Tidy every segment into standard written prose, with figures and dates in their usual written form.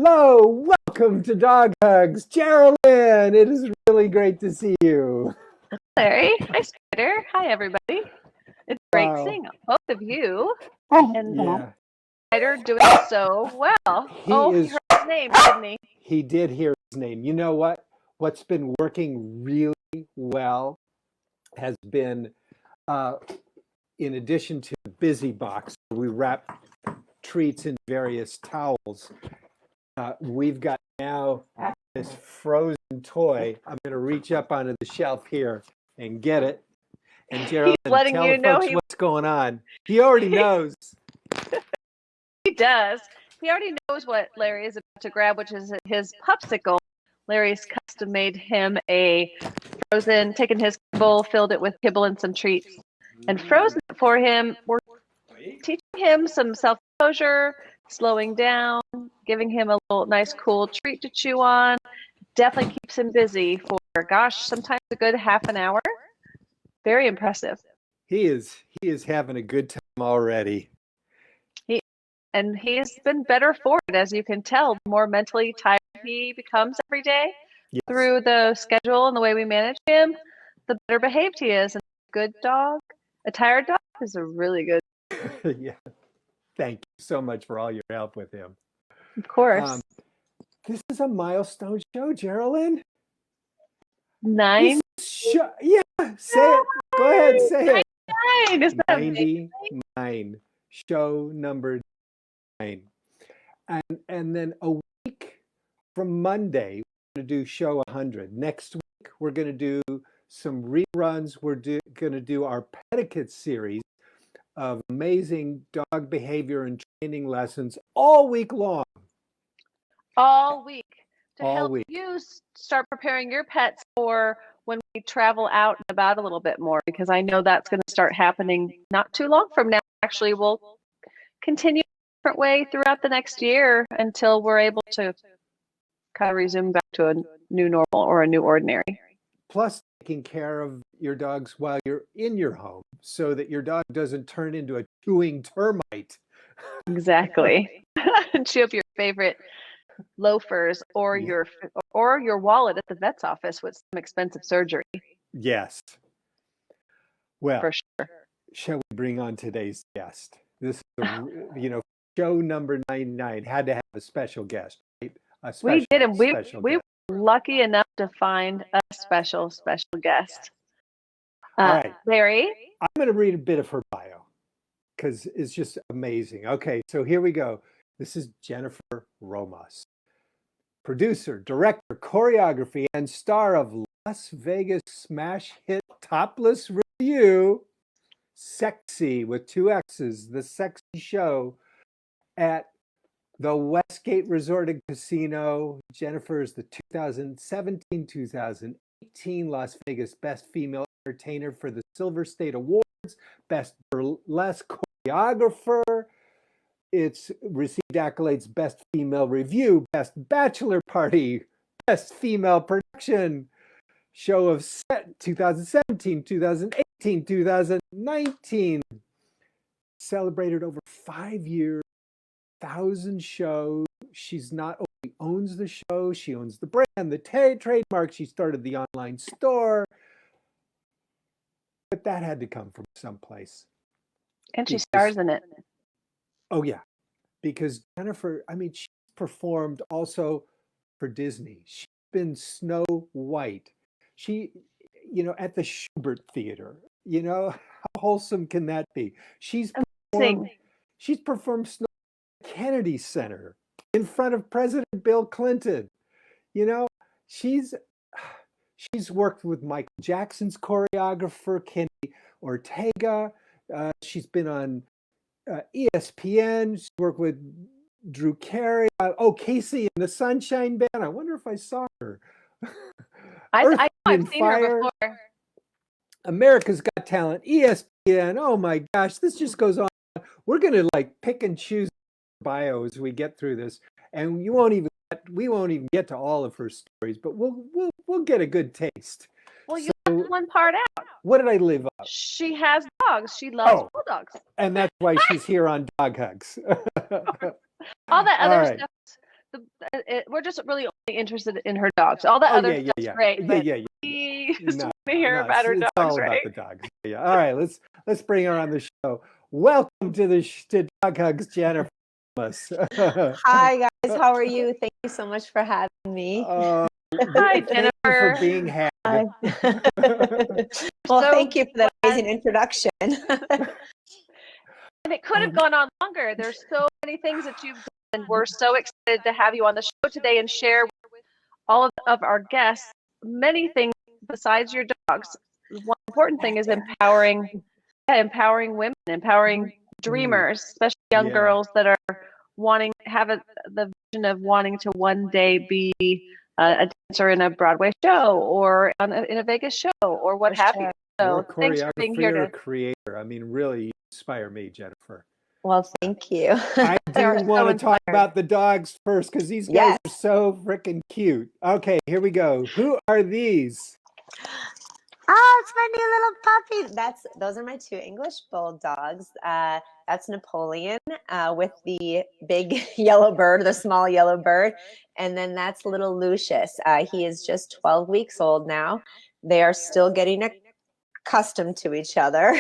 Hello, welcome to Dog Hugs. Geraldine, it is really great to see you. Larry. Hi, Spider. Hi, everybody. It's great Wow. seeing both of you. And Yeah, Spider doing so well. he He is, heard his name, didn't he? he did hear his name. You know what? What's been working really well has been, uh, in addition to the busy box, we wrap treats in various towels. We've got now this frozen toy. I'm going to reach up onto the shelf here and get it. And Geraldine, letting tell you the know folks what's going on. He already knows. He does. He already knows what Larry is about to grab, which is his popsicle. Larry's custom made him a frozen, taken his bowl, filled it with kibble and some treats, and frozen it for him. We're teaching him some self-composure, slowing down, giving him a little nice, cool treat to chew on. Definitely keeps him busy for, gosh, sometimes a good half an hour. Very impressive. He is having a good time already. And he's been better for it, as you can tell. The more mentally tired he becomes every day Yes. through the schedule and the way we manage him, the better behaved he is. And a good dog, a tired dog, is a really good. Yeah. Thank you so much for all your help with him. Of course. This is a milestone show, Geraldine. 9. Yeah, say it. Go ahead, say it. 9. Isn't that amazing? 99. Show number 9. And then a week from Monday, we're going to do show 100. Next week, we're going to do some reruns. We're going to do our pedicate series of amazing dog behavior and training lessons all week long. All week. To All help week. you start preparing your pets for when we travel out and about a little bit more, because I know that's going to start happening not too long from now. Actually, we'll continue a different way throughout the next year until we're able to kind of resume back to a new normal or a new ordinary. Plus, taking care of your dogs while you're in your home so that your dog doesn't turn into a chewing termite. Exactly. Chew up your favorite loafers or Yeah. your wallet at the vet's office with some expensive surgery. Yes. Well, for sure. Shall we bring on today's guest? This is show number 99 had to have a special guest, right? We did, and we were lucky enough to find a special guest. All right, Larry, I'm going to read a bit of her bio because it's just amazing. Okay, so here we go. This is Jennifer Romas, producer, director, choreography, and star of Las Vegas smash hit Topless Review, Sexxy with 2 X's, the Sexxy Show at the Westgate Resort and Casino. Jennifer is the 2017-2018 Las Vegas Best Female Entertainer for the Silver State Awards, Best Burlesque Choreographer. It's received accolades: Best Female Review, Best Bachelor Party, Best Female Production, Show of Set 2017, 2018, 2019. Celebrated over 5 years, 1,000 shows. She's not only owns the show, she owns the brand, the trademark. She started the online store. But that had to come from someplace. And she stars in it. Oh, yeah. Because Jennifer, she's performed also for Disney. She's been Snow White. She, at the Schubert Theater. How wholesome can that be? She's performed Snow White at the Kennedy Center in front of President Bill Clinton. She's worked with Michael Jackson's choreographer, Kenny Ortega. She's been on ESPN. She's worked with Drew Carey. Casey and the Sunshine Band. I wonder if I saw her. I've seen her before. America's Got Talent, ESPN. Oh my gosh, this just goes on. We're gonna pick and choose bio as we get through this, and we won't even get to all of her stories, but we'll get a good taste. Well, you left one part out. What did I leave out? She has dogs. She loves bulldogs. And that's why she's here on Dog Hugs. All that other stuff we're just really only interested in her dogs. All the Oh other yeah, yeah, stuff's yeah, great, yeah, but yeah, yeah. we just No, want to hear no, about her it's dogs, all about right? the dogs. Yeah. All right, let's bring her on the show. Welcome to to Dog Hugs, Jennifer. Hi guys, how are you? Thank you so much for having me. Hi, Thank you for Jennifer. being had. Hi. Well, So thank you for that glad- amazing introduction. And it could have gone on longer. There's so many things that you've done, and we're so excited to have you on the show today and share with all of our guests many things besides your dogs. One important thing is empowering women, empowering dreamers, especially young Yeah. girls that are wanting have the vision of wanting to one day be a dancer in a Broadway show or in a Vegas show or what have you. Or So a thanks for being here choreographer or a to. creator. I mean, really, you inspire me, Jennifer. Well, thank you. I They are do so want to talk inspired. about the dogs first because these guys Yes. are so freaking cute. Okay, here we go. Who are these? It's my new little puppy. Those are my two English bulldogs. That's Napoleon with the big yellow bird, the small yellow bird, and then that's little Lucius. He is just 12 weeks old now. They are still getting accustomed to each other,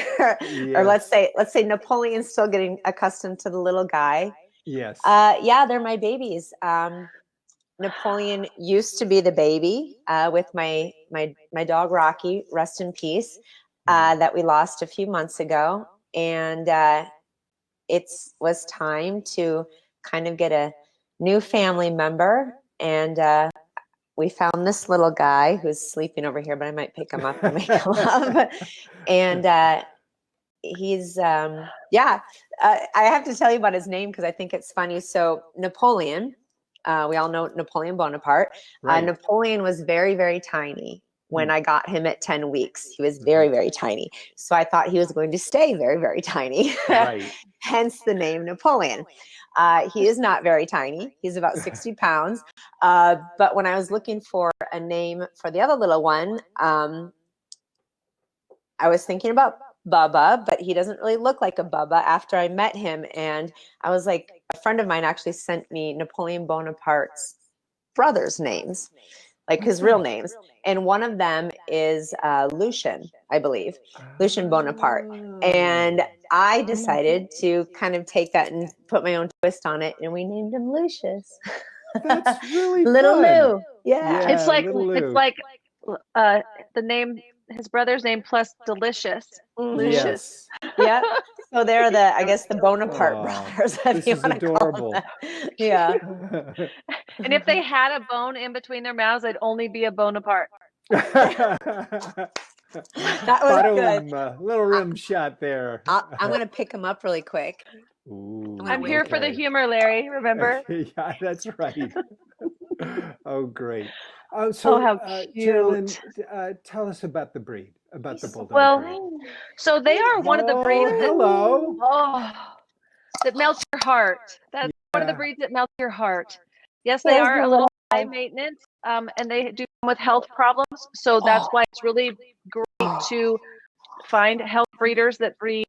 or let's say Napoleon's still getting accustomed to the little guy. Yes. Yeah, they're my babies. Napoleon used to be the baby with my dog Rocky, rest in peace, that we lost a few months ago, and it was time to kind of get a new family member, and we found this little guy who's sleeping over here, but I might pick him up and wake him up, and he's I have to tell you about his name because I think it's funny. So Napoleon. We all know Napoleon Bonaparte. Right. Napoleon was very, very tiny when I got him at 10 weeks. He was Mhm. very, very tiny. So I thought he was going to stay very, very tiny. Right. Hence the name Napoleon. He is not very tiny. He's about 60 pounds. But when I was looking for a name for the other little one, I was thinking about Bubba, but he doesn't really look like a Bubba after I met him. And I was like, a friend of mine actually sent me Napoleon Bonaparte's brothers' names, like his real names. And one of them is Lucian, I believe, Lucian Bonaparte. And I decided to kind of take that and put my own twist on it. And we named him Lucius. That's really Little fun. Lou. Yeah. It's like Little Lou. the name, his brother's name plus delicious. Mhm. Lucius. Yes. Yeah. So they're I guess the Bonaparte Aw, brothers. this is adorable. Yeah. And if they had a bone in between their mouths, it'd only be a Bonaparte. That was good. Little rim shot there. I'm going to pick him up really quick. Ooh, I'm here for the okay. humor, Larry. Remember? Yeah, that's right. Oh, great. Oh, So, how Geraldine, cute. tell us about the breed, about the Bulldog Well, breed. so they are one of the breeds Hello. that melts your heart. That's one of the Yeah. breeds that melts your heart. Yes, they are a little high maintenance, and they do come with health problems. So that's why it's really great to find health breeders that breed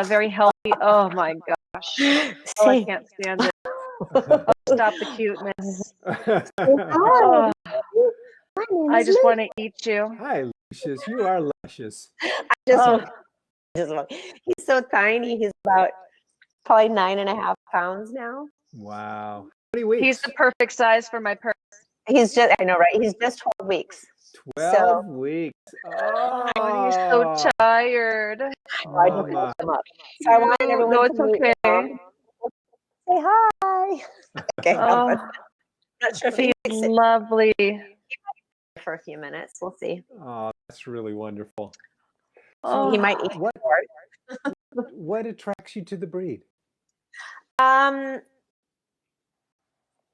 very healthy. Oh my gosh. Oh, I can't stand it. Oh, stop the cuteness. Oh, I just want to eat you. Hi, Lucius. You are luscious. He's so tiny. He's about probably 9.5 pounds now. Wow. How many weeks? He's the perfect size for my purse. I know, right? He's just 12 weeks. 12 weeks. Oh, and he's so tired. I just Mama. picked him up. So I wanted everyone No, to it's meet okay. him. Say hi. Okay. Oh, Not sure if he's he makes it lovely. for a few minutes. We'll see. Oh, that's really wonderful. Oh. He might eat more. What attracts you to the breed?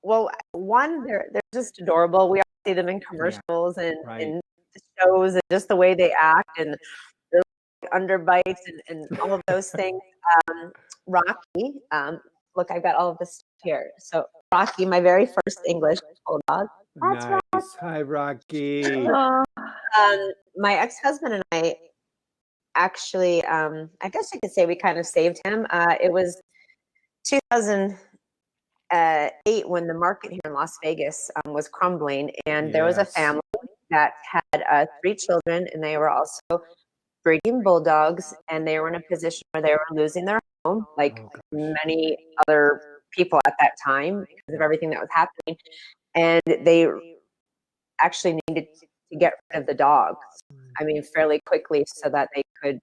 Well, one, they're just adorable. We all see them in commercials and Right. in shows, and just the way they act and their underbites and all of those things. Rocky, look, I've got all of this stuff here. So Rocky, my very first English bulldog. That's Nice. Hi, Rocky. Oh. My ex-husband and I actually, I guess I could say we kind of saved him. It was 2000. 2008, when the market here in Las Vegas was crumbling, and there was a family that had 3 children, and they were also breeding bulldogs, and they were in a position where they were losing their home, like many other people at that time because of everything that was happening. And they actually needed to get rid of the dogs, I mean, fairly quickly, so that they could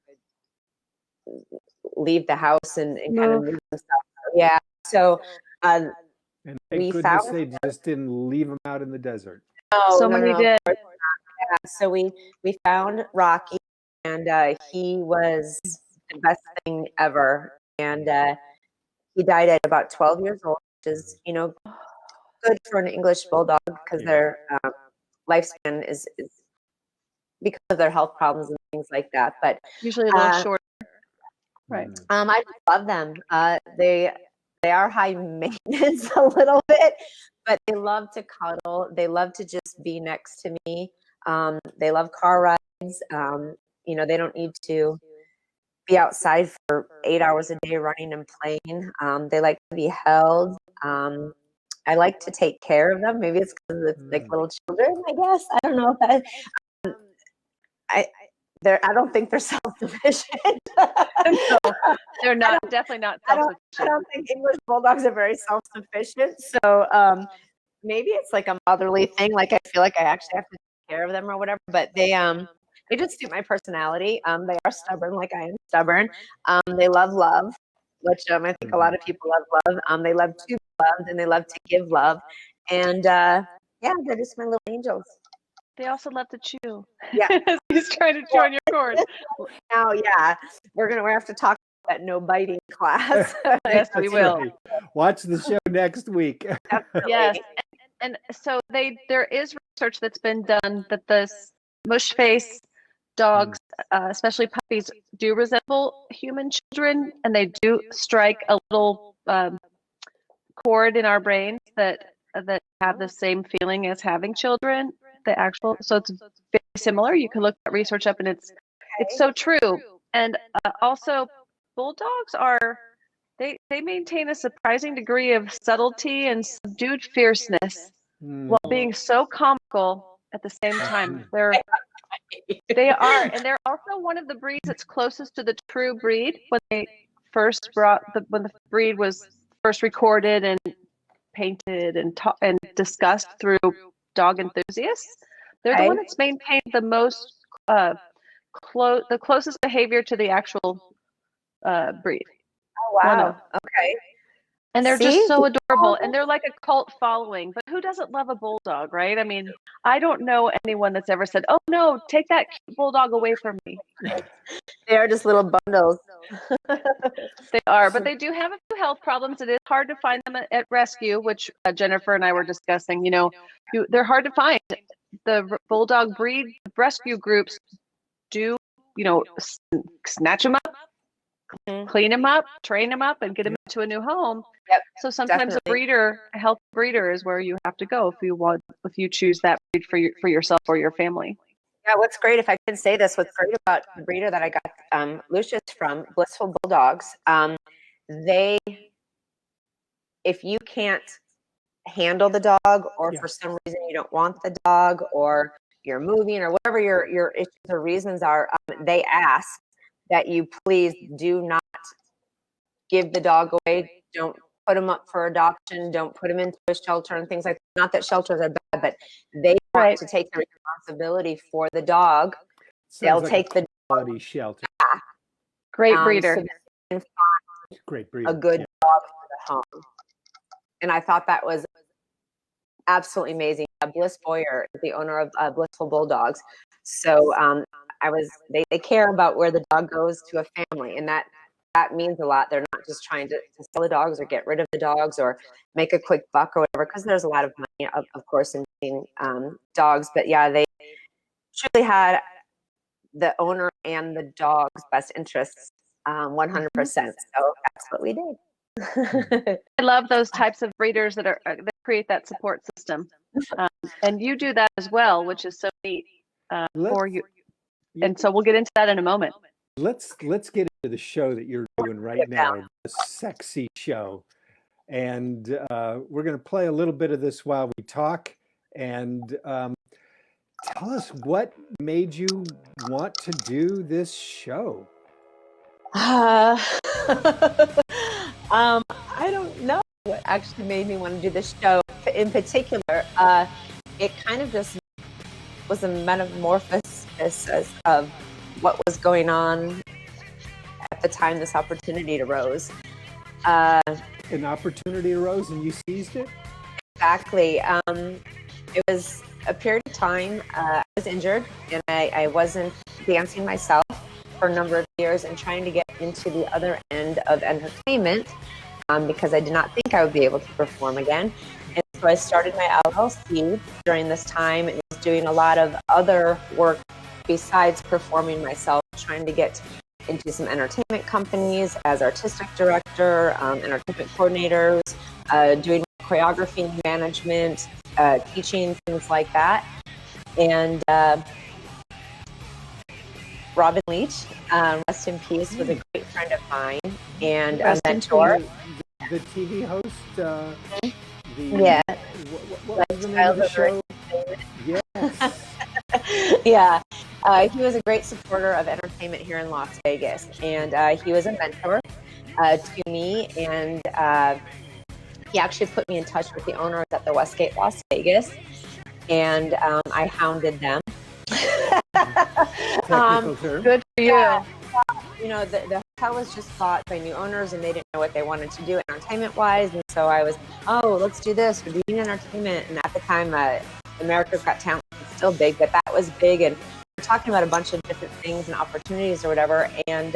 leave the house and kind of move themselves. Yeah. So and thank we goodness found they just didn't leave them out in the desert. So many did. Yeah. So we found Rocky, and he was the best thing ever. And he died at about 12 years old, which is, you know, good for an English bulldog because their lifespan is because of their health problems and things like that. But Usually a little shorter. Right. I just love them. They are high maintenance a little bit, but they love to cuddle. They love to just be next to me. They love car rides. You know, they don't need to be outside for 8 hours a day running and playing. They like to be held. I like to take care of them. Maybe it's because it's like little children, I guess. I don't know if I don't think they're self-sufficient. No, they're not. Definitely not self-sufficient. I don't think English bulldogs are very self-sufficient. So maybe it's like a motherly thing. Like I feel like I actually have to take care of them or whatever. But they just suit my personality. They are stubborn, like I am stubborn. They love love, which I think a lot of people love love. They love to be loved, and they love to give love. And yeah, they're just my little angels. They also love to chew. Yeah. He's trying to chew on your cord. Now, yeah, we're gonna have to talk about that no biting class. Yes, we will. Right. Watch the show next week. Yes, and so there is research that's been done that the mush face dogs, especially puppies, do resemble human children, and they do strike a little chord in our brains that have the same feeling as having children. So it's very similar. You can look that research up, and it's so true. And also, bulldogs they maintain a surprising degree of subtlety and subdued fierceness while being so comical at the same time. They are, and they're also one of the breeds that's closest to the true breed. When they first when the breed was first recorded and painted and discussed through dog enthusiasts, they're the one that's maintained the most the closest behavior to the actual breed. Oh wow! Okay. And they're just so adorable, and they're like a cult following. But who doesn't love a bulldog, right? I mean, I don't know anyone that's ever said, "Oh no, take that cute bulldog away from me." They are just little bundles. They are, but they do have a few health problems. It is hard to find them at rescue, which Jennifer and I were discussing. You know, they're hard to find. The bulldog breed rescue groups do, you know, snatch them up, clean them up, train them up, and get them into a new home. Yep, so sometimes a healthy breeder is where you have to go if you choose that breed for yourself or your family. Yeah, what's great, if I can say this, what's great about the breeder that I got Lucius from, Blissful Bulldogs, if you can't handle the dog, or for some reason you don't want the dog, or you're moving, or whatever your issues or reasons are, they ask that you please do not give the dog away. Don't put them up for adoption. Don't put them into a shelter and things like that. Not that shelters are bad, but they want to take the responsibility for the dog. They'll take the quality shelter. Great breeder. So they can find Great breeder. a good dog for the home. And I thought that was absolutely amazing. Bliss Boyer is the owner of Blissful Bulldogs. So they care about where the dog goes to a family, and that means a lot. They're not just trying to sell the dogs or get rid of the dogs or make a quick buck or whatever, because there's a lot of money, of course, in being dogs. But yeah, they truly had the owner and the dog's best interests 100%. So that's what we did. I love those types of breeders that create that support system, and you do that as well, which is so neat for you. And so we'll get into that in a moment. Let's get into the show that you're doing right now, the Sexxy Show. And we're going to play a little bit of this while we talk. And tell us what made you want to do this show. I don't know what actually made me want to do this show in particular. It kind of just was a metamorphosis of what was going on at the time this opportunity arose. An opportunity arose and you seized it? Exactly. It was a period of time. I was injured and I wasn't dancing myself for a number of years and trying to get into the other end of entertainment because I did not think I would be able to perform again. And so I started my LLC during this time and was doing a lot of other work besides performing myself, trying to get into some entertainment companies as artistic director, entertainment coordinators, doing choreography management, teaching, things like that. And Robin Leach, rest in peace, was a great friend of mine and a mentor. The TV host? Yeah. What was the name of the show? Yes. Yeah. He was a great supporter of entertainment here in Las Vegas. And he was a mentor to me. And he actually put me in touch with the owners at the Westgate Las Vegas. And I hounded them. Technical term. Good for you. Yeah. You know, the hotel was just bought by new owners and they didn't know what they wanted to do entertainment wise. And so I was, let's do this. We're doing entertainment. And at the time, America's Got Talent was still big, but that was big. And we're talking about a bunch of different things and opportunities or whatever. And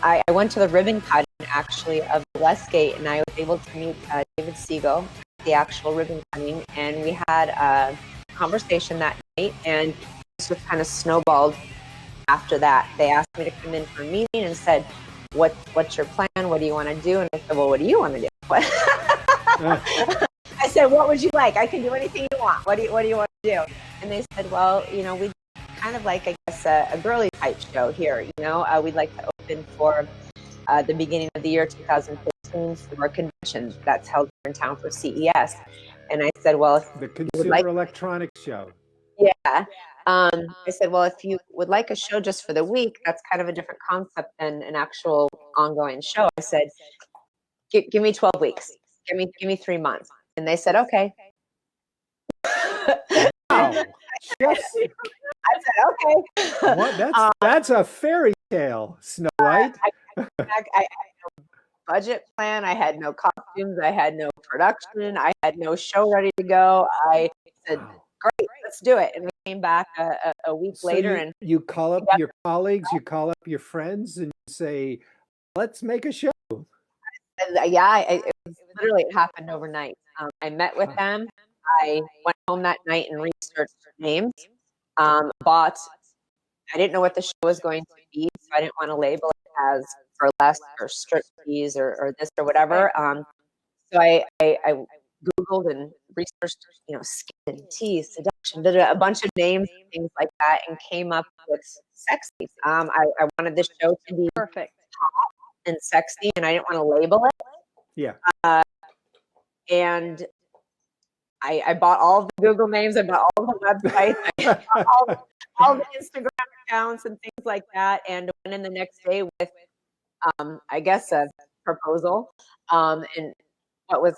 I went to the ribbon cutting actually of Westgate and I was able to meet David Siegel, the actual ribbon cutting. And we had a conversation that night and this just kind of snowballed. After that, they asked me to come in for a meeting and said, what's your plan? What do you want to do? And I said, well, what do you want to do? I said, what would you like? I can do anything you want. What do you want to do? And they said, well, you know, we'd kind of like, I guess, a girly type show here. You know, we'd like to open for the beginning of the year 2015 for a convention that's held here in town for CES. And I said, well, if the Consumer Electronics Show. Yeah. I said, well, if you would like a show just for the week, that's kind of a different concept than an actual ongoing show. I said, give me 12 weeks. Give me 3 months. And they said, okay. Wow. I said, okay. What? That's a fairy tale, Snow White. I had no budget plan. I had no costumes. I had no production. I had no show ready to go. I said, great, let's do it. And we came back a week later. And you call up your colleagues, you call up your friends and you say, let's make a show. Yeah, it happened overnight. I met with them. I went home that night and researched names. I didn't know what the show was going to be, so I didn't want to label it as burlesque or striptease or this or whatever. So I Googled and researched, you know, skin, tease, seduction, a bunch of names, things like that, and came up with Sexxy. I wanted this show to be Perfect and sexy, and I didn't want to label it. Yeah. And I bought all the Google names, I bought all the websites, I bought all the Instagram accounts and things like that, and went in the next day with, I guess, a proposal. And what was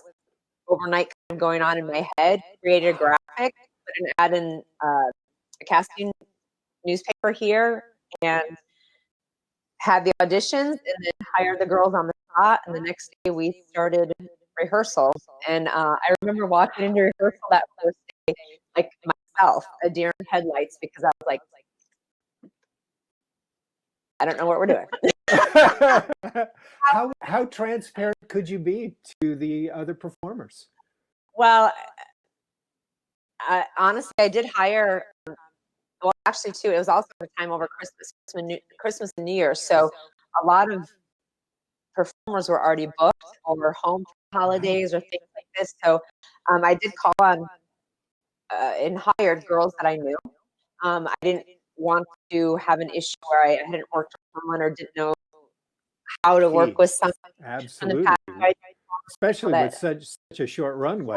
overnight kind of going on in my head, created a graphic, put an ad in a casting newspaper here, and had the auditions, and then hired the girls on the spot. And the next day we started rehearsal. And I remember walking into rehearsal that first day, like myself, a deer in headlights, because I was like, I don't know what we're doing. How transparent could you be to the other performers? Well, honestly, I did hire. Well, actually, too, it was also the time over Christmas and New Year. So a lot of performers were already booked or home for holidays or things like this. So I did call on and hired girls that I knew. I didn't want to have an issue where I hadn't worked with someone or didn't know how to work with someone. Absolutely. I especially that with such a short runway.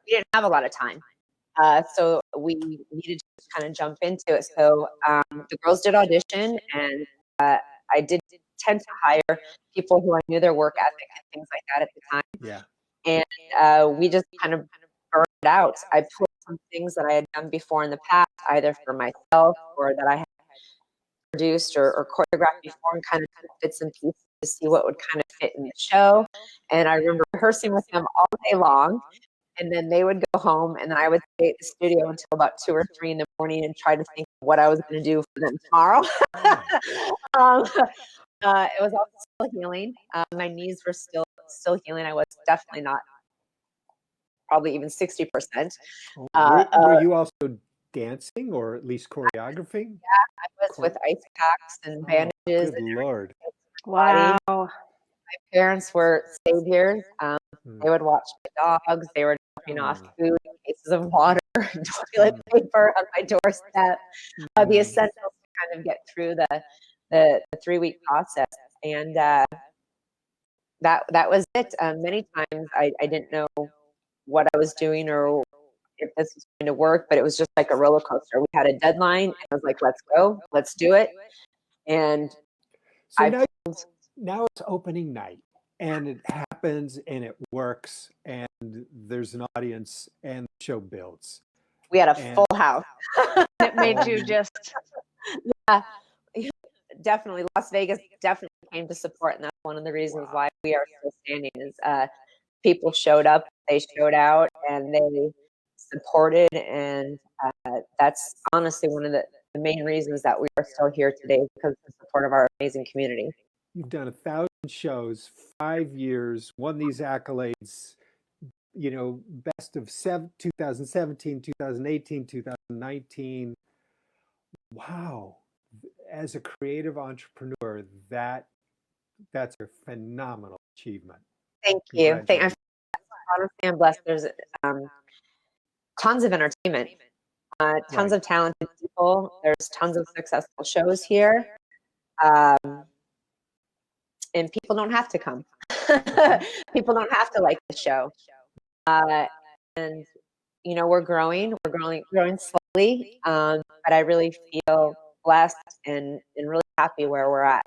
we didn't have a lot of time. So we needed to kind of jump into it. So the girls did audition, and I did tend to hire people who I knew their work ethic and things like that at the time. Yeah. And we just kind of burned it out. I put some things that I had done before in the past, either for myself or that I had produced or choreographed before, and kind of took bits and pieces to see what would kind of fit in the show. And I remember rehearsing with them all day long. And then they would go home, and then I would stay at the studio until about 2 or 3 in the morning and try to think of what I was going to do for them tomorrow. It was also still healing. My knees were still healing. I was definitely not, probably even 60%. Were you also dancing or at least choreographing? Yeah, I was with ice packs and bandages. Good Lord. Wow. My parents were saviors. They would watch my dogs. They were dropping off food, cases of water, toilet paper on my doorstep. The essentials to kind of get through the 3-week process. And that was it. Many times I didn't know what I was doing or if this was going to work, but it was just like a roller coaster. We had a deadline, and I was like, let's go, let's do it. And so now it's opening night, and it happens, and it works, and there's an audience, and the show builds. We had a full house. It made you just... Yeah, definitely. Las Vegas definitely came to support, and that's one of the reasons why we are still standing is people showed up, they showed out, and they supported, and that's honestly one of the main reasons that we are still here today, because of the support of our amazing community. You've done 1,000 shows, 5 years, won these accolades, best of 2017, 2018, 2019. Wow. As a creative entrepreneur, that's a phenomenal achievement. Thank you. Honestly, I'm blessed. There's tons of entertainment, tons of talented people. There's tons of successful shows here. And people don't have to come. People don't have to like the show. And we're growing slowly. But I really feel blessed and really happy where we're at.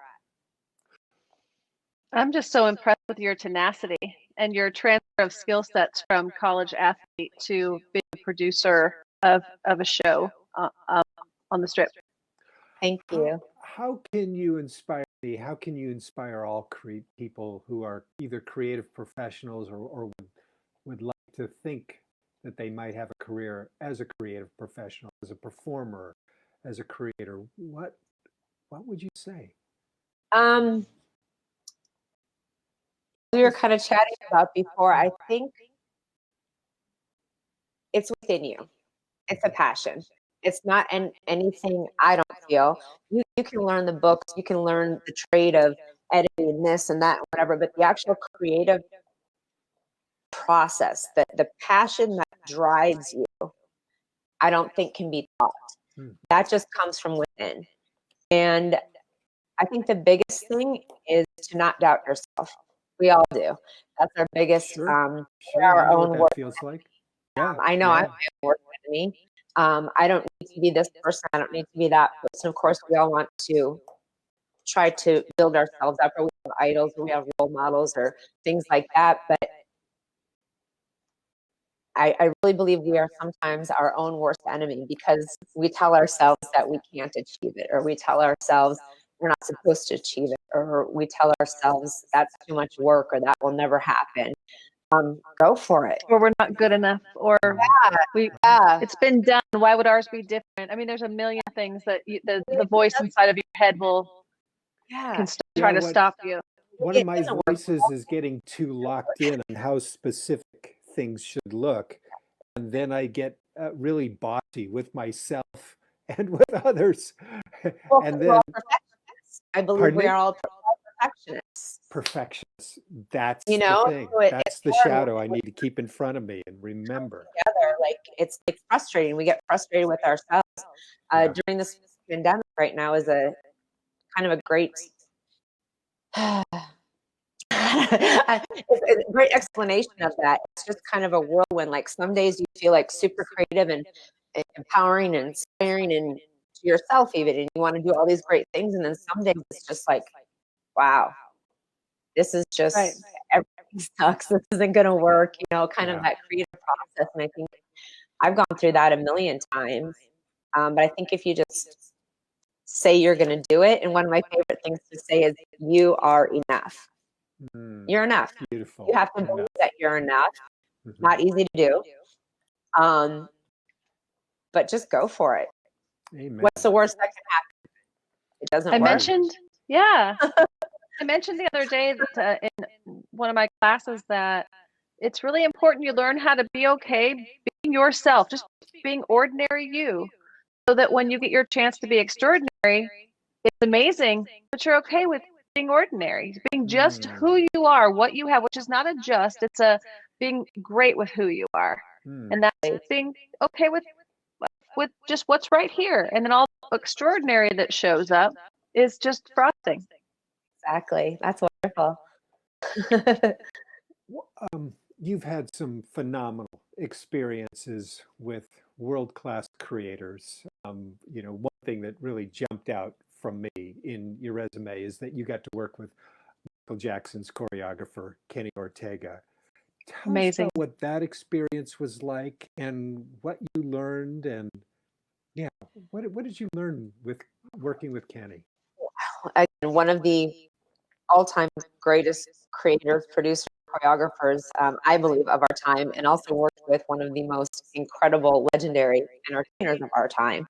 I'm just so impressed with your tenacity and your transfer of skill sets from college athlete to being a producer of a show on the Strip. Thank you. How can you inspire me? How can you inspire all people who are either creative professionals or would like to think that they might have a career as a creative professional, as a performer, as a creator? What would you say? We were kind of chatting about before. I think it's within you. It's a passion. It's not anything I don't feel. You can learn the books, you can learn the trade of editing this and that, whatever, but the actual creative process, the passion that drives you, I don't think can be taught. That just comes from within. And I think the biggest thing is to not doubt yourself. We all do. That's our biggest, our own work. Feels like. Yeah, I know I'm my own worst enemy. I don't need to be this person. I don't need to be that person. Of course, we all want to try to build ourselves up, or we have idols, or we have role models, or things like that. But I really believe we are sometimes our own worst enemy, because we tell ourselves that we can't achieve it, or we tell ourselves we're not supposed to achieve it, or we tell ourselves that's too much work, or that will never happen. Go for it. Or we're not good enough, or it's been done. Why would ours be different? I mean, there's a million things that the voice inside of your head will try to stop you. One of my voices is getting too locked in on how specific things should look. And then I get really bossy with myself and with others. Well, and then I believe we are all perfectionists. Perfectionists. That's the thing. That's the shadow I need to keep in front of me and remember. Together, like it's frustrating. We get frustrated with ourselves. During this pandemic right now is a kind of a great It's a great explanation of that. It's just kind of a whirlwind. Like some days you feel like super creative and empowering and inspiring and to yourself even, and you want to do all these great things. And then some days it's just like, wow, this is just everything sucks. This isn't going to work. You know, kind of that creative process. And I think I've gone through that a million times. But I think if you just say you're going to do it, and one of my favorite things to say is, you are enough. You're enough. Beautiful. You have to believe that you're enough. Not easy to do. But just go for it. Amen. What's the worst that can happen? It doesn't work. I mentioned the other day that in one of my classes that it's really important you learn how to be okay being yourself, just being ordinary you, so that when you get your chance to be extraordinary, it's amazing, but you're okay with being ordinary, being just who you are, what you have, which is not a just, it's a being great with who you are. And that's being okay with just what's right here. And then all the extraordinary that shows up is just frosting. Exactly. That's wonderful. You've had some phenomenal experiences with world-class creators. You know, one thing that really jumped out from me in your resume is that you got to work with Michael Jackson's choreographer, Kenny Ortega. Tell us about what that experience was like and what you learned, and what did you learn with working with Kenny? One of the all-time greatest creators, producers, choreographers, I believe, of our time, and also worked with one of the most incredible, legendary entertainers of our time.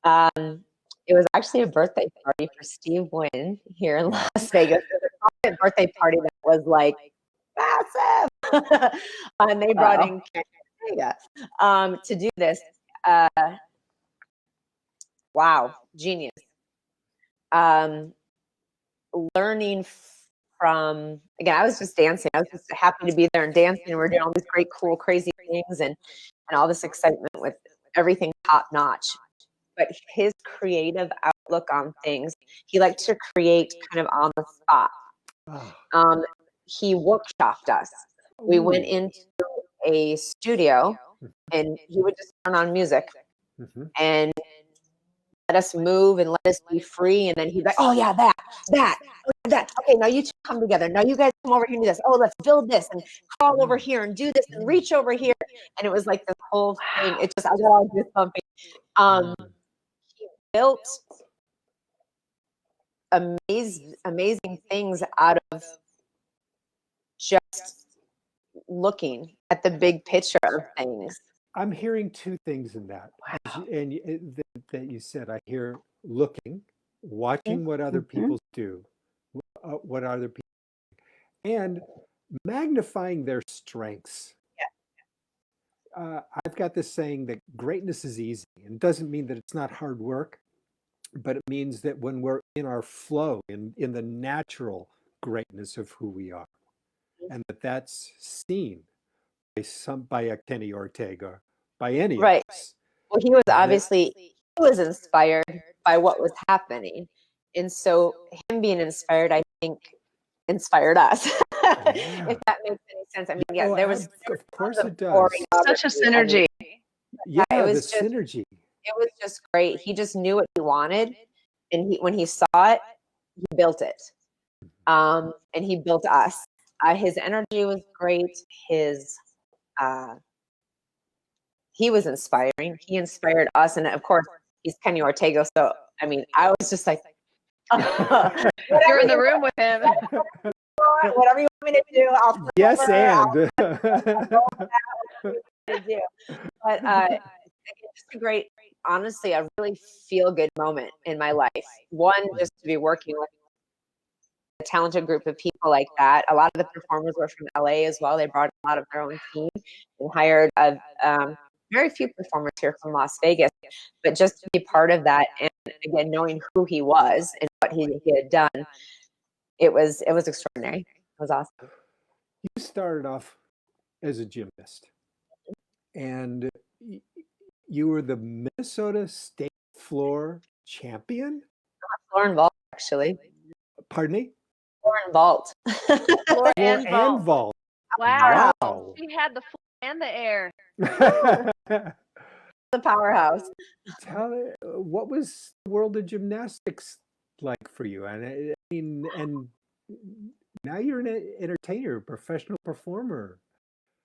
It was actually a birthday party for Steve Wynn here in Las Vegas. It was a birthday party that was like massive. And they brought in Kenny Ortega to do this. Wow, genius. Learning from, again, I was just dancing. I was just happy to be there and dancing. And we're doing all these great, cool, crazy things and all this excitement with everything top notch. But his creative outlook on things, he liked to create kind of on the spot. He workshopped us. We went into a studio and he would just turn on music and let us move and let us be free. And then he'd be like, oh yeah, that. Okay, now you two come together. Now you guys come over here and do this. Oh, let's build this and crawl over here and do this and reach over here. And it was like this whole thing. It just, I got all this pumping. He built amazing things out of just looking at the big picture of things. I'm hearing two things in that. And that you said, I hear looking, watching what other people do, what other people, and magnifying their strengths. I've got this saying that greatness is easy, and it doesn't mean that it's not hard work, but it means that when we're in our flow, in the natural greatness of who we are, and that's seen by a Kenny Ortega, by any of us. Well, he was obviously, he was inspired by what was happening. And so him being inspired, I think, inspired us. If that makes any sense. I mean, there was, of course it does. Such a synergy. Yeah, it was the synergy. It was just great. He just knew what he wanted. And when he saw it, he built it. And he built us. His energy was great. He was inspiring. He inspired us. And of course, he's Kenny Ortega. So, I mean, I was just like, you're in the room with him. Whatever you want me to do, I'll flip yes, over, and but it's just a great, honestly, a really feel good moment in my life. One, just to be working with a talented group of people like that. A lot of the performers were from LA as well. They brought a lot of their own team and hired very few performers here from Las Vegas, but just to be part of that, and again, knowing who he was and what he had done, it was extraordinary. It was awesome. You started off as a gymnast, and you were the Minnesota State floor champion? Floor and ball, actually. Pardon me? Floor and vault. Floor Floor and vault. and vault. Wow. Wow. She had the floor and the air. The powerhouse. What was the world of gymnastics like for you? And I mean, and now you're an entertainer, professional performer.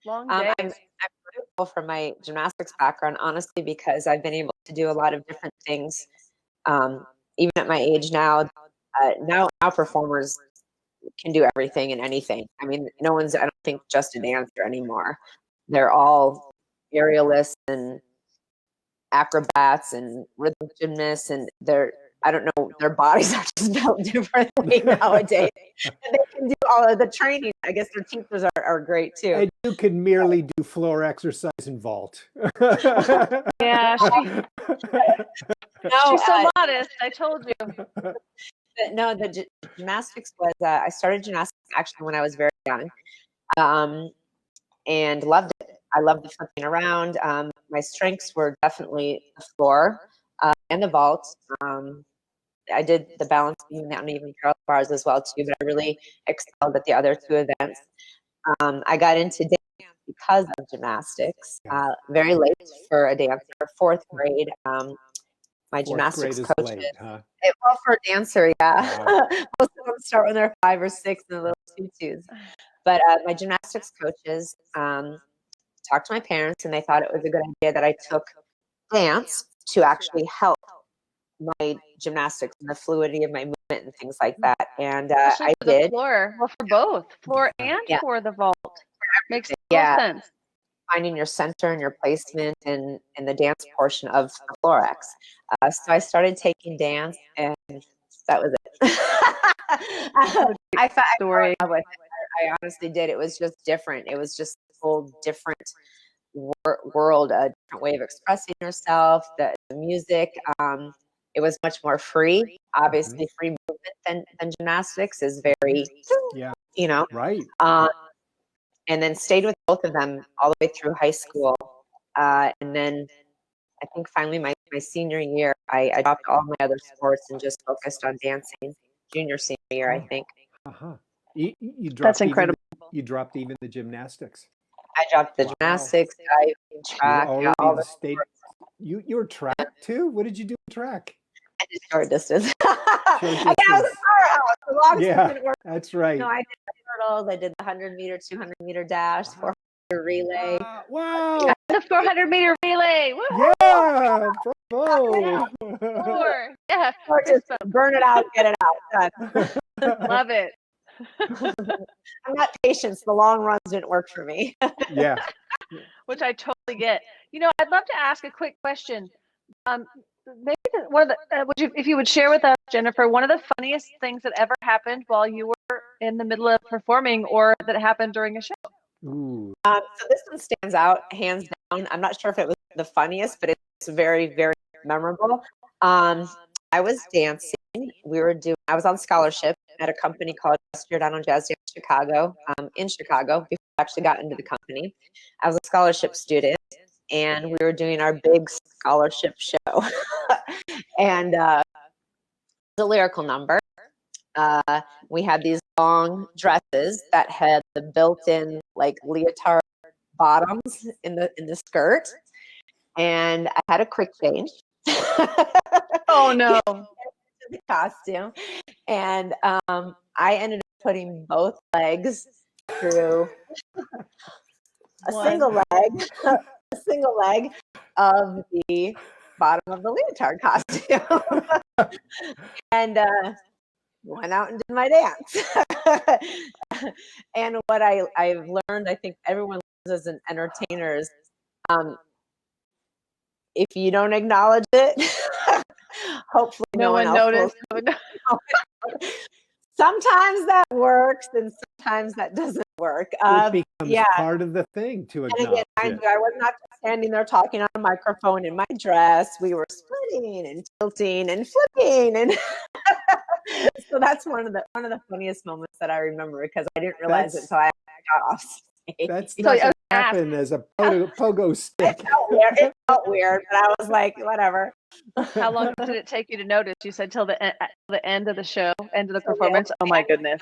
Long I'm days. grateful for my gymnastics background, honestly, because I've been able to do a lot of different things. Even at my age now, now performers can do everything and anything. I mean, no one's, I don't think, just a dancer anymore. They're all aerialists and acrobats and rhythm gymnasts, and I don't know, their bodies are just built differently nowadays. And they can do all of the training. I guess their teachers are great too. And you can merely do floor exercise and vault. Yeah, she's so modest. I told you. No, the gymnastics was, I started gymnastics actually when I was very young, and loved it. I loved the flipping around. My strengths were definitely the floor and the vault. I did the balance beam and uneven parallel bars as well too, but I really excelled at the other two events. I got into dance because of gymnastics, very late for a dancer, fourth grade. My gymnastics coach. Late, huh? Well, for a dancer, yeah. Wow. Most of them start when they're 5 or 6 in the little tutus. But my gymnastics coaches talked to my parents, and they thought it was a good idea that I took dance to actually help my gymnastics and the fluidity of my movement and things like that. And I did. Floor. Well, for both, floor and for the vault. Makes total sense. Finding your center and your placement in the dance portion of the floor X. So I started taking dance, and that was it. I I honestly did. It was just different. It was just a whole different world, a different way of expressing yourself. The music, it was much more free. Obviously, free movement than gymnastics is very, you know. Right. And then stayed with both of them all the way through high school. And then I think finally my senior year, I dropped all my other sports and just focused on dancing. Junior, senior year, I think. You dropped That's incredible. You dropped even the gymnastics. I dropped the gymnastics, diving, track, all the sports. You were track too? What did you do in track? I did short distance. Again, I was a powerhouse. The long distance didn't work. That's right. No, I did the hurdles. I did the 100-meter, 200-meter dash, 400-meter relay. Wow. The 400-meter relay. Woo-hoo! Yeah. Bravo. Yeah. Or just burn it out, get it out. Done. Love it. I'm not patient. The long runs didn't work for me. Yeah. Which I totally get. You know, I'd love to ask a quick question. Maybe one of the, if you would share with us, Jennifer, one of the funniest things that ever happened while you were in the middle of performing, or that happened during a show. Ooh. So this one stands out hands down. I'm not sure if it was the funniest, but it's very, very memorable. I was dancing. I was on scholarship at a company called Giordano Jazz Dance Chicago, in Chicago, before I actually got into the company. I was a scholarship student, and we were doing our big scholarship show. And the lyrical number. We had these long dresses that had the built-in like leotard bottoms in the skirt, and I had a quick change. Oh no! The costume, and I ended up putting both legs through a single leg of the bottom of the leotard costume, and went out and did my dance. And what I've learned, I think everyone learns as an entertainer, is if you don't acknowledge it, hopefully no one noticed. Sometimes that works, and sometimes that doesn't work. It becomes part of the thing to acknowledge. And again, I was not just standing there talking on a microphone in my dress. We were splitting and tilting and flipping, and so that's one of the funniest moments that I remember, because I didn't realize it until I got off stage. That's So I was happen as a pogo stick. It felt weird, but I was like, whatever. How long did it take you to notice? You said till the end of the show, end of the performance. Oh my goodness!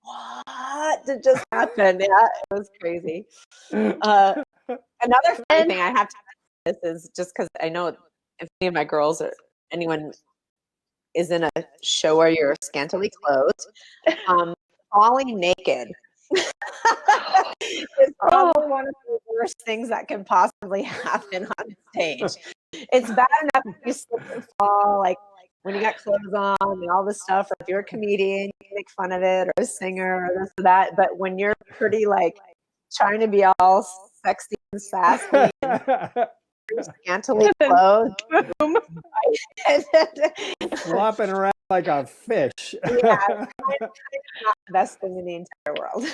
What did just happen? Yeah, it was crazy. Another funny thing I have to say this is just because I know if any of my girls or anyone is in a show where you're scantily clothed, falling naked is probably one of the worst things that can possibly happen on stage. It's bad enough if you slip and fall, like when you got clothes on and all this stuff, or if you're a comedian, you can make fun of it, or a singer, or this or that. But when you're pretty like trying to be all sexy and sassy and scantily clothed, flopping around like a fish. Yeah, it's not the best thing in the entire world.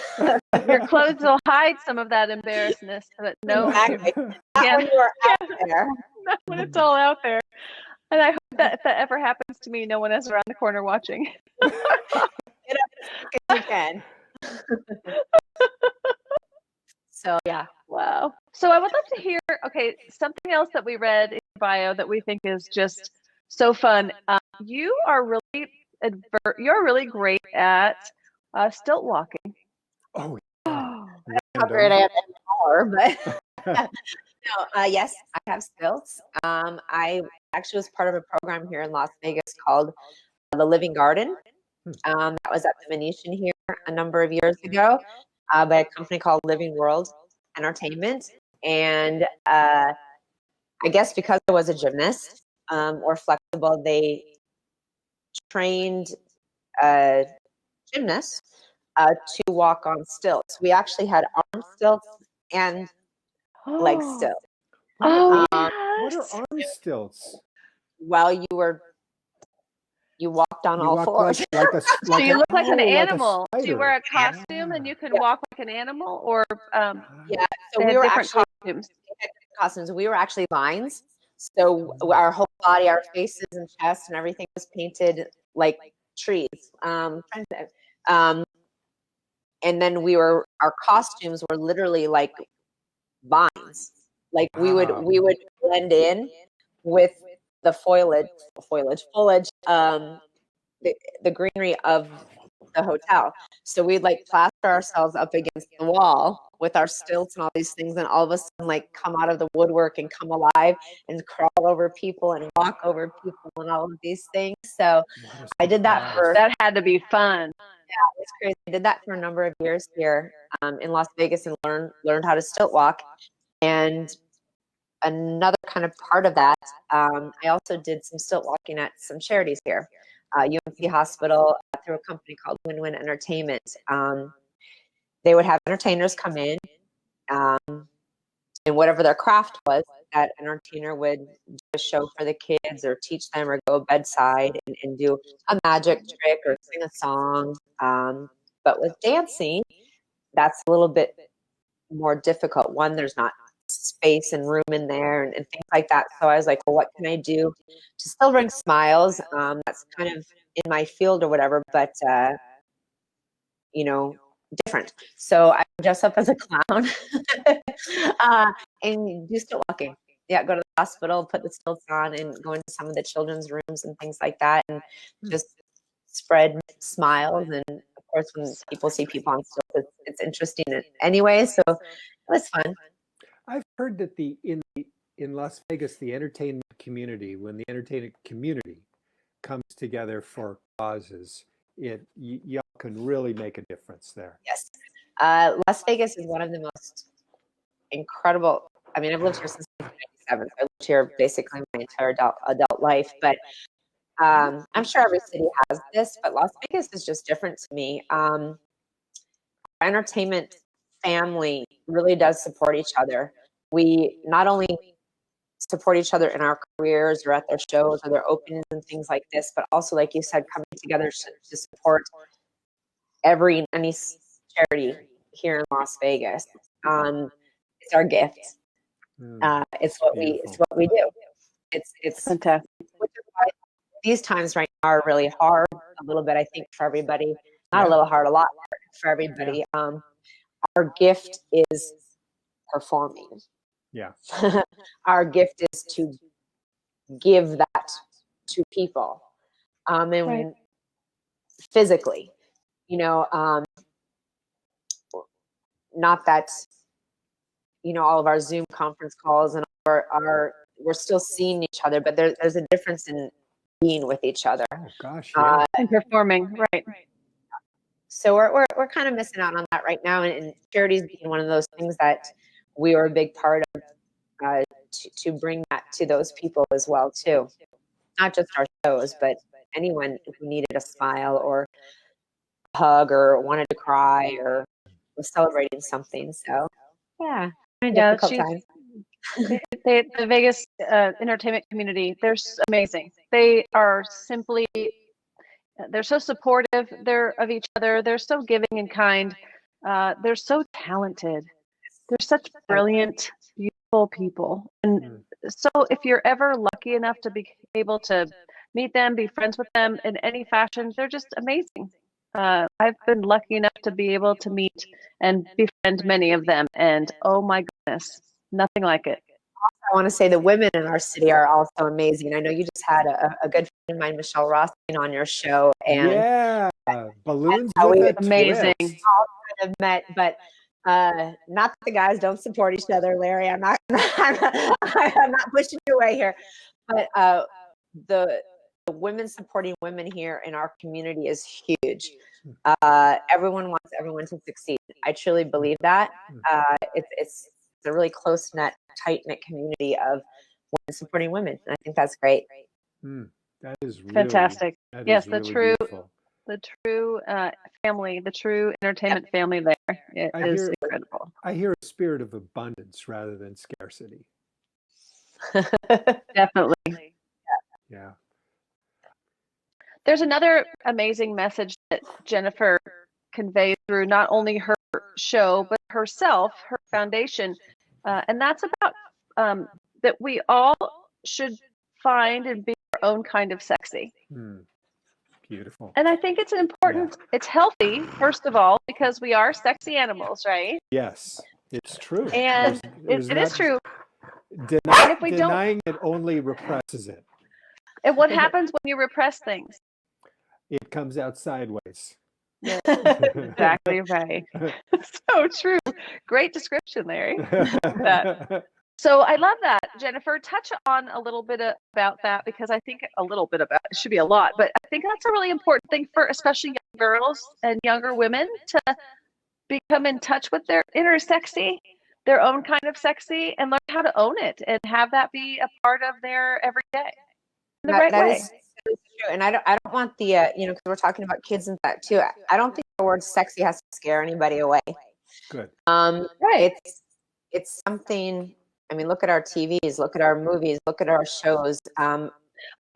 Your clothes will hide some of that embarrassness, but no, Exactly. Not when you're out there. not when it's all out there. And I hope that if that ever happens to me, no one is around the corner watching. Get up as you can. So yeah. Wow. So I would love to hear, okay, something else that we read in your bio that we think is just so fun. You are really great at stilt walking. Oh, How great I am anymore, but no, yes, I have stilts. I actually was part of a program here in Las Vegas called The Living Garden. That was at the Venetian here a number of years ago by a company called Living World Entertainment. And I guess because I was a gymnast or flexible, they trained gymnasts to walk on stilts. We actually had arm stilts and leg stilts. Oh, what are arm stilts? While you walked on You all walk fours. so you look like an animal. Like Do you wear a costume and you can walk like an animal, or Yeah, so they we had were different actually costumes? We were actually lines. So our whole body, our faces and chest and everything was painted like trees. And then our costumes were literally like vines. Like we would blend in with the foliage, the greenery of the hotel. So we'd like plaster ourselves up against the wall with our stilts and all these things, and all of a sudden like come out of the woodwork and come alive and crawl over people and walk over people and all of these things. So I did that that had to be fun. Yeah, it was crazy. I did that for a number of years here in Las Vegas and learned how to stilt walk. And another kind of part of that, I also did some stilt walking at some charities here. UMC Hospital through a company called Win-Win Entertainment. They would have entertainers come in, and whatever their craft was, that entertainer would do a show for the kids or teach them or go bedside and do a magic trick or sing a song. But with dancing, that's a little bit more difficult. One, there's not space and room in there and things like that. So I was like, well, what can I do to still bring smiles? That's kind of in my field or whatever, but different. So I dress up as a clown and do stilt walking. Yeah, go to the hospital, put the stilts on, and go into some of the children's rooms and things like that, and just spread smiles. And of course, when people see people on stilts, it's interesting anyway. So it was fun. I've heard that in Las Vegas, the entertainment community, when the entertainment community comes together for causes, y'all can really make a difference there. Yes. Las Vegas is one of the most incredible. I mean, I've lived here since 1997. I lived here basically my entire adult life, but I'm sure every city has this, but Las Vegas is just different to me. Our entertainment family really does support each other. We not only support each other in our careers or at their shows or their openings and things like this, but also, like you said, coming together to support any charity here in Las Vegas. It's our gift. It's what we do. It's fantastic. Which is why these times right now are really hard a little bit, I think, for everybody. Not a little hard, a lot hard for everybody. Our gift is performing. Yeah. Our gift is to give that to people, and Right. physically, you know, not that, you know, all of our Zoom conference calls and our we're still seeing each other, but there's a difference in being with each other. Oh gosh, yeah. And performing, right. So we're kind of missing out on that right now, and charities being one of those things that we were a big part of, to bring that to those people as well too. Not just our shows, but anyone who needed a smile or a hug or wanted to cry or was celebrating something. So yeah, a Yeah, difficult time. the Vegas entertainment community, they're amazing. They are simply, they're so supportive. They're of each other. They're so giving and kind. They're so talented. They're such brilliant, beautiful people. And so if you're ever lucky enough to be able to meet them, be friends with them in any fashion, they're just amazing. I've been lucky enough to be able to meet and befriend many of them. And oh my goodness, nothing like it. I want to say the women in our city are also amazing. I know you just had a good friend of mine, Michelle Ross, on your show, and Yeah. Balloons how with we a amazing. twist. all kind of met, but not that the guys don't support each other, Larry. I'm not I'm not pushing you away here, but the women supporting women here in our community is huge. Everyone wants everyone to succeed. I truly believe that. It's a really close knit, tight knit community of women supporting women. And I think that's great. That is really Fantastic. That Yes, is the really true beautiful. the true family, the true entertainment family there. It I is hear- incredible. I hear a spirit of abundance rather than scarcity. Definitely. Yeah. There's another amazing message that Jennifer conveys through not only her show, but herself, her foundation. And that's about that we all should find and be our own kind of sexy. Beautiful. And I think it's important, it's healthy, first of all, because we are sexy animals, right? Yes, it's true. And There's it is true. Deny, And if we denying it only represses it. And what happens when you repress things? It comes out sideways. Exactly right. So true. Great description, Larry. So I love that. Jennifer, touch on a little bit about that, because I think a little bit about it should be a lot, but I think that's a really important thing for especially young girls and younger women to become in touch with their inner sexy, their own kind of sexy, and learn how to own it and have that be a part of their everyday in the right That way. is true. And I don't want the you know, because we're talking about kids and that too. I don't think the word sexy has to scare anybody away. Good. Right. It's something. I mean, look at our TVs, look at our movies, look at our shows. My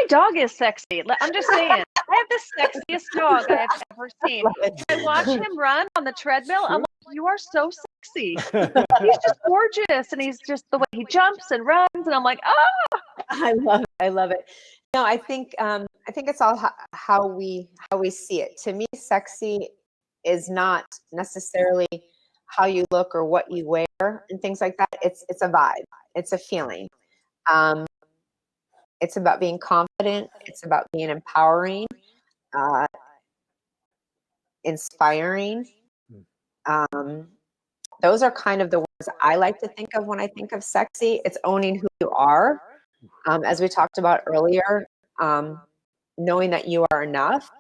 dog is sexy. I'm just saying. I have the sexiest dog I have ever seen. I watch him run on the treadmill. I'm like, you are so sexy. He's just gorgeous, and he's just the way he jumps and runs, and I'm like, oh. I love it. I love it. No, I think it's all how we see it. To me, sexy is not necessarily how you look or what you wear and things like that. It's a vibe. It's a feeling. It's about being confident. It's about being empowering, inspiring. Those are kind of the words I like to think of when I think of sexy. It's owning who you are. As we talked about earlier, knowing that you are enough.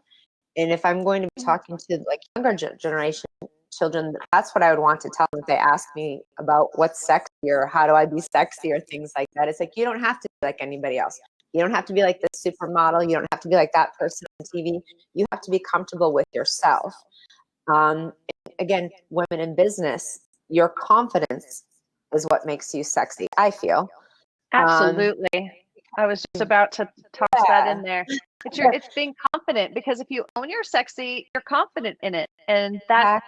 And if I'm going to be talking to like younger generation children, that's what I would want to tell them if they ask me about what's sexy or how do I be sexy or things like that. It's like, you don't have to be like anybody else. You don't have to be like the supermodel. You don't have to be like that person on TV. You have to be comfortable with yourself. Again, women in business, your confidence is what makes you sexy, I feel. Absolutely. I was just about to toss that in there. It's being confident, because if you own your sexy, you're confident in it. And that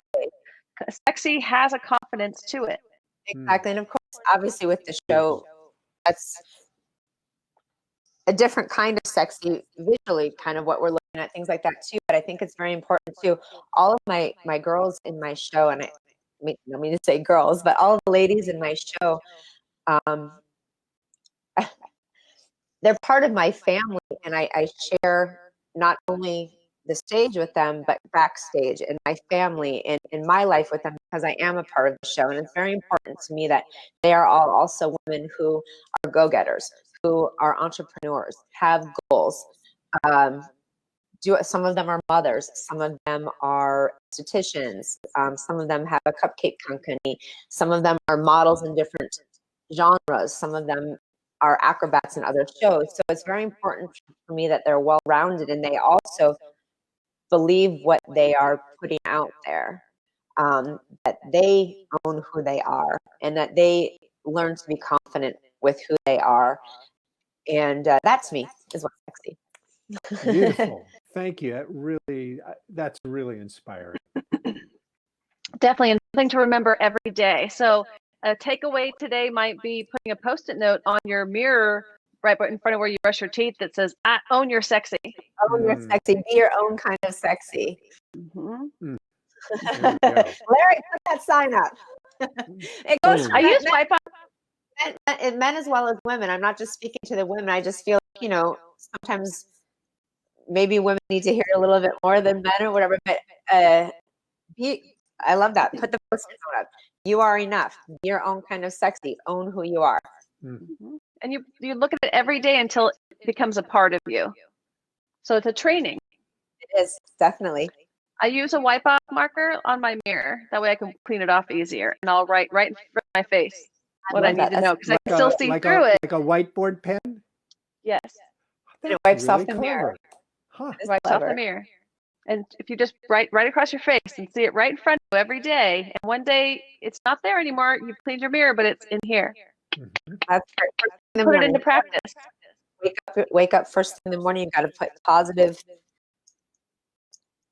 sexy has a confidence to it. Exactly. And of course, obviously with the show, that's a different kind of sexy visually, kind of what we're looking at, things like that too. But I think it's very important too. All of my girls in my show, and don't mean to say girls, but all of the ladies in my show, they're part of my family, and I share not only the stage with them, but backstage in my family and in my life with them, because I am a part of the show. And it's very important to me that they are all also women who are go-getters, who are entrepreneurs, have goals. Some of them are mothers, some of them are estheticians, some of them have a cupcake company, some of them are models in different genres, some of them are acrobats in other shows. So it's very important for me that they're well-rounded and they also believe what they are putting out there, that they own who they are and that they learn to be confident with who they are. And that's me, is what's sexy. Beautiful. Thank you. That's really inspiring. Definitely, and something to remember every day. So a takeaway today might be putting a Post-it note on your mirror right in front of where you brush your teeth that says, "I own your sexy." Own your sexy. Be your own kind of sexy. Mm-hmm. There we go. Larry, put that sign up. It goes for I use wipe up. men as well as women. I'm not just speaking to the women. I just feel like, sometimes maybe women need to hear a little bit more than men or whatever. But I love that. Put the Post-it note up. You are enough. Be your own kind of sexy. Own who you are. Mm-hmm. And you look at it every day until it becomes a part of you. So it's a training. It is, definitely. I use a wipe off marker on my mirror. That way I can clean it off easier. And I'll write right in front of my face what I need to know, because I can still see through it. Like a whiteboard pen? Yes. And it wipes really off the clever. mirror. Huh. It wipes off the mirror. And if you just write right across your face and see it right in front of you every day, and one day it's not there anymore, you've cleaned your mirror, but it's in here. That's great. Put it into practice. Wake up first thing in the morning. You got to put positive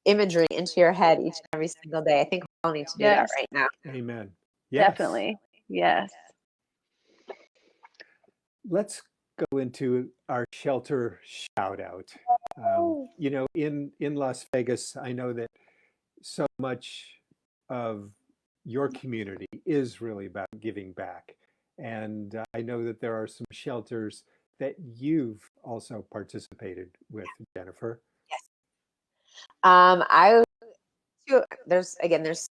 imagery into your head each and every single day. I think we all need to do that right now. Amen. Yes. Definitely. Yes. Let's go into our shelter shout out. In Las Vegas, I know that so much of your community is really about giving back. And I know that there are some shelters that you've also participated with, Jennifer. Yes. There's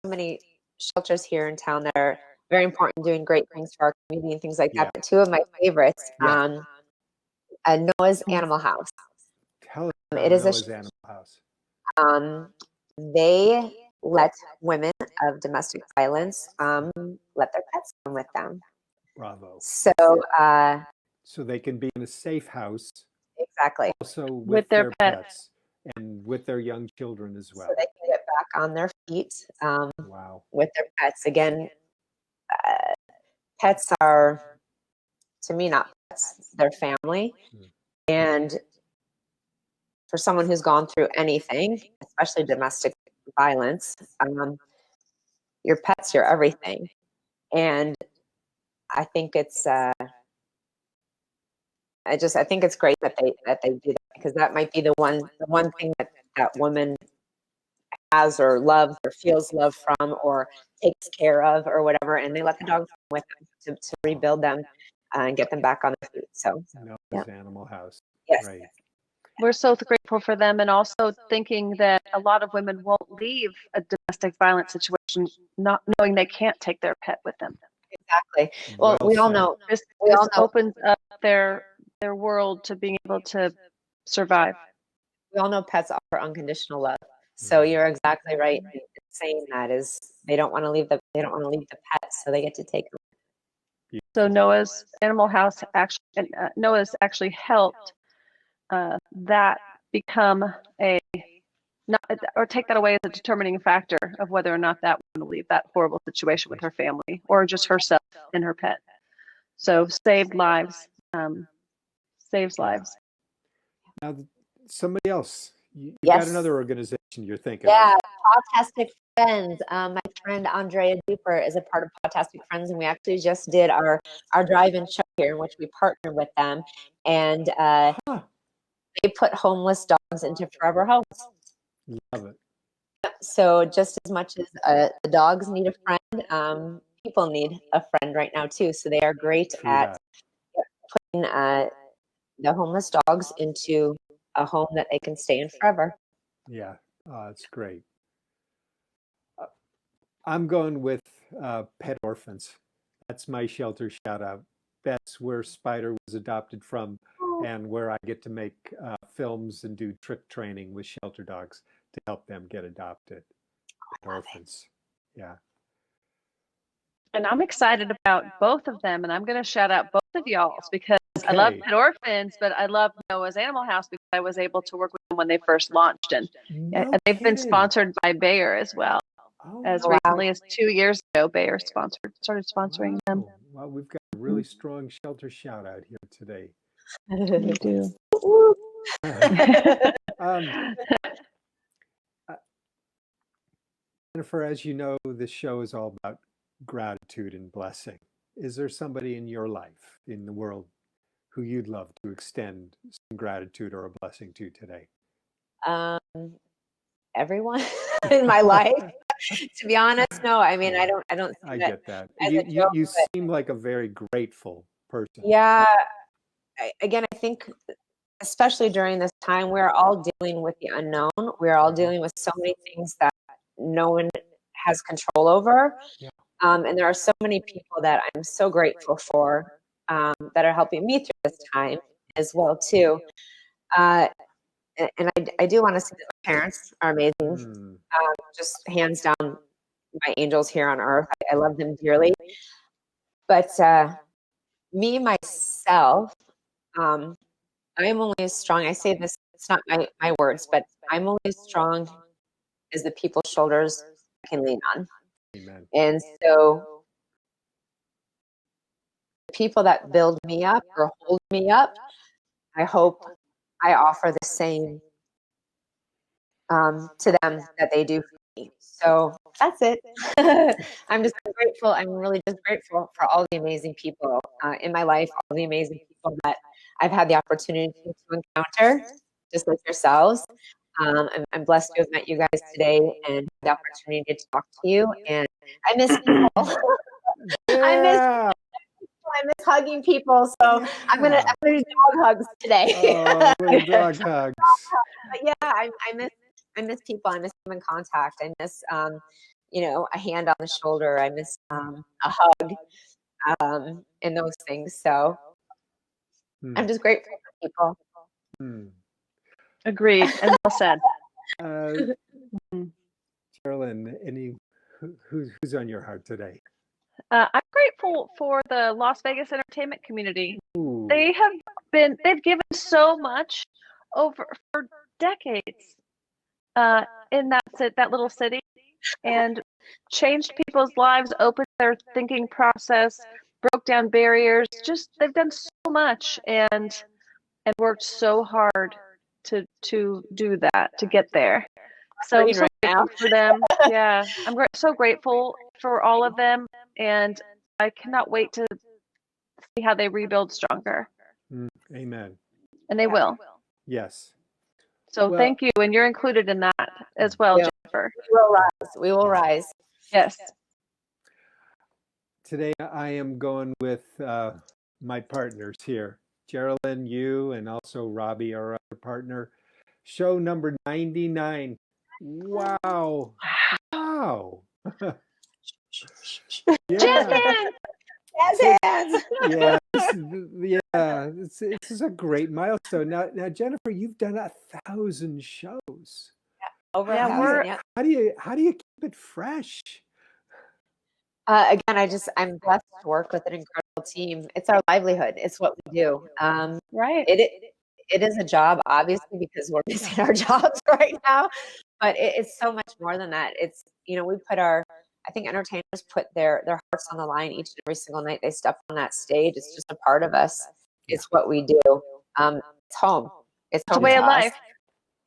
so many shelters here in town that are very important, doing great things for our community and things like that. But two of my favorites, Noah's Animal House. Tell us It about is Noah's Animal House. They let women of domestic violence let their pets come with them. Bravo. So they can be in a safe house. Exactly. Also with their pets and with their young children as well. So they can get back on their feet wow. with their pets. Again, pets are, to me, not pets, they're family. And for someone who's gone through anything, especially domestic violence, your pet's your everything. And I think it's I think it's great that they do that, because that might be the one thing that woman has or loves or feels love from or takes care of or whatever, and they let the dog come with them to rebuild them and get them back on their feet. So Noah's Animal House. Yes. Right. We're so grateful for them, and also thinking that a lot of women won't leave a domestic violence situation not knowing they can't take their pet with them. Exactly. Well, we all know. This opens up their world to being able to survive. We all know pets offer unconditional love. So you're exactly right in saying that. Is they don't want to leave the pets, so they get to take them. So Noah's Animal House Noah's actually helped that become or take that away as a determining factor of whether or not that woman will leave that horrible situation with her family or just herself and her pet. So saved lives, saves lives. Now, somebody else. You got another organization you're thinking of. Yeah, Postit Friends. My friend Andrea Duper is a part of Postit Friends, and we actually just did our drive-in show here in which we partnered with them, and they put homeless dogs into forever homes. Love it. So just as much as the dogs need a friend, people need a friend right now too. So they are great True at that. putting the homeless dogs into a home that they can stay in forever. Yeah, it's great. Uh, I'm going with Pet Orphans. That's my shelter shout out. That's where Spider was adopted from, and where I get to make films and do trick training with shelter dogs to help them get adopted. Pet Orphans. Yeah. And I'm excited about both of them, and I'm going to shout out both of y'all's because I love Okay. Pet Orphans, but I love Noah's Animal House because I was able to work with them when they first launched, and No they've been kidding. sponsored by Bayer as well. Oh, As wow. recently as 2 years ago, Bayer started sponsoring them. wow. Well, we've got a really strong shelter shout out here today. We do. um, Jennifer, as you know, this show is all about gratitude and blessing. Is there somebody in your life, in the world, who you'd love to extend some gratitude or a blessing to today? Everyone in my life, to be honest. No, I mean, Yeah, I don't I see that get that. as You a you joke, you but seem like a very grateful person. yeah, again, I think especially during this time, we're all dealing with the unknown. We're all dealing with so many things that no one has control over. Yeah. And there are so many people that I'm so grateful for that are helping me through this time as well too. And I do want to say that my parents are amazing. Hmm. Just hands down, my angels here on earth. I love them dearly. But me myself, I'm only as strong. I say this, it's not my words, but I'm only as strong as the people's shoulders I can lean on. Amen. And so the people that build me up or hold me up, I hope I offer the same to them that they do for me. So that's it. I'm just grateful. I'm really just grateful for all the amazing people in my life, all the amazing people that I've had the opportunity to encounter, just like yourselves. I'm blessed to have met you guys today and the opportunity to talk to you. And I miss people. Yeah. I miss hugging people. So I'm gonna do dog hugs today. Oh, little dog hugs. But yeah, I miss people. I miss human contact. I miss a hand on the shoulder. I miss a hug, and those things. So I'm just grateful for people. Hmm. Agreed and well said. Carolyn, who's on your heart today? I'm grateful for the Las Vegas entertainment community. Ooh. They've given so much over for decades in that little city, and changed people's lives, opened their thinking process, broke down barriers. Just they've done so much and worked so hard to do that, to get there. So I'm so grateful for them. Yeah, so grateful for all of them, and I cannot wait to see how they rebuild stronger. Amen. And they will. Yes. So Well, thank you, and you're included in that as well, Jennifer. We will rise. We will rise. Yes. Today I am going with my partners here. Geraldine, you, and also Robbie, our other partner. Show number 99. Wow. Wow. Yeah. Jazz hands. Yeah. This is a great milestone. Now, Jennifer, you've done 1,000 shows. Over Yeah, 1,000. Yeah. How do you keep it fresh? Again, I'm blessed to work with an incredible team. It's our livelihood. It's what we do. right. It is a job, obviously, because we're missing our jobs right now. But it's so much more than that. It's we put I think entertainers put their hearts on the line each and every single night they step on that stage. It's just a part of us. It's what we do. It's home. It's home a way to of us. life.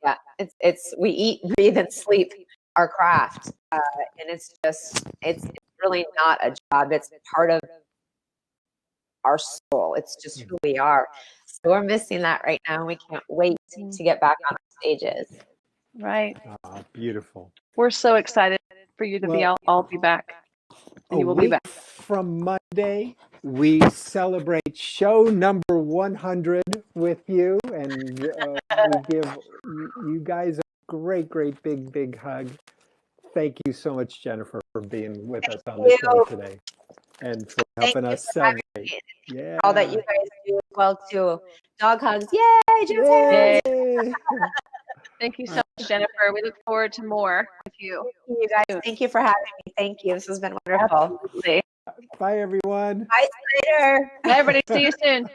Yeah, it's we eat, breathe, and sleep our craft, and it's really not a job. It's part of our soul. It's just who we are. So we're missing that right now. We can't wait to get back on our stages. Right. Beautiful. We're so excited for you to all be back. And A you will be week back. from Monday, we celebrate show number 100 with you, and we give you guys a great, great, big, big hug. Thank you so much, Jennifer, for being with us on the you. show today and for Thank helping you us for having celebrate. me. Yeah. All that you guys do as well too. Dog hugs. Yay, just hands. Yay. Thank you so much, Jennifer. We look forward to more with you. Thank you guys. Thank you for having me. Thank you. This has been wonderful. Absolutely. Bye, everyone. Bye, Spider. Bye, everybody. See you soon.